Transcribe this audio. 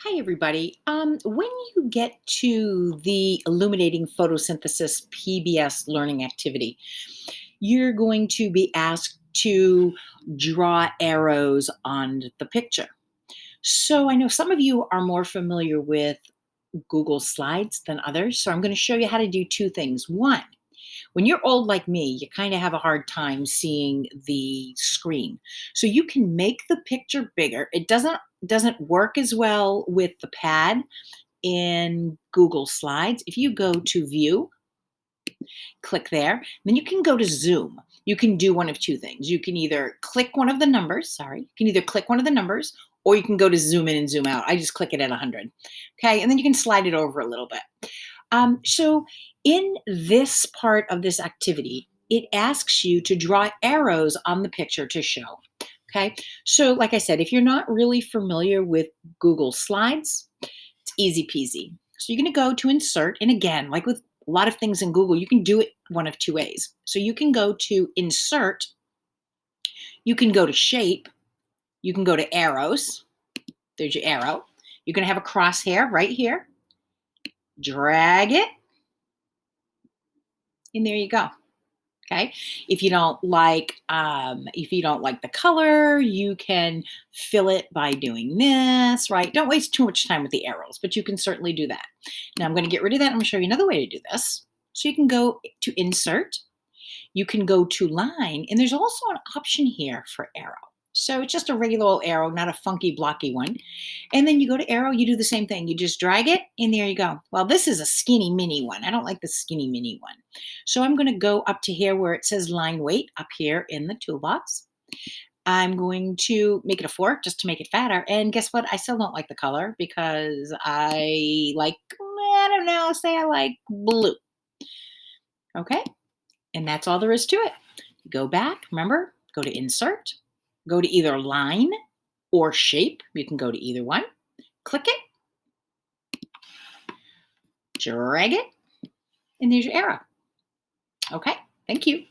Hi, everybody. When you get to the Illuminating Photosynthesis PBS learning activity, you're going to be asked to draw arrows on the picture. So I know some of you are more familiar with Google Slides than others. So I'm going to show you how to do two things. One, when you're old like me, you kind of have a hard time seeing the screen. So you can make the picture bigger. It doesn't work as well with the pad in Google Slides. If you go to View, click there, then you can go to Zoom. You can do one of two things. You can either click one of the numbers, sorry, you can either click one of the numbers or you can go to zoom in and zoom out. I just click it at 100. Okay, and then you can slide it over a little bit. So in this part of this activity, it asks you to draw arrows on the picture to show. Okay, so like I said, if you're not really familiar with Google Slides, it's easy peasy. So you're going to go to insert. And again, like with a lot of things in Google, you can do it one of two ways. So you can go to insert, you can go to shape, you can go to arrows. There's your arrow. You're going to have a crosshair right here. Drag it. And there you go. Okay. If you don't like the color, you can fill it by doing this, right? Don't waste too much time with the arrows, but you can certainly do that. Now I'm going to get rid of that. I'm going to show you another way to do this. So you can go to insert, you can go to line, and there's also an option here for arrow. So it's just a regular old arrow, not a funky blocky one. And then you go to arrow, you do the same thing. You just drag it, and there you go. Well, this is a skinny mini one. I don't like the skinny mini one. So I'm going to go up to here where it says line weight up here in the toolbox. I'm going to make it a 4 just to make it fatter. And guess what? I still don't like the color because I don't know, say I like blue. Okay. And that's all there is to it. Go back, remember, go to insert, go to either line or shape. You can go to either one. Click it, drag it, and there's your arrow. Okay, thank you.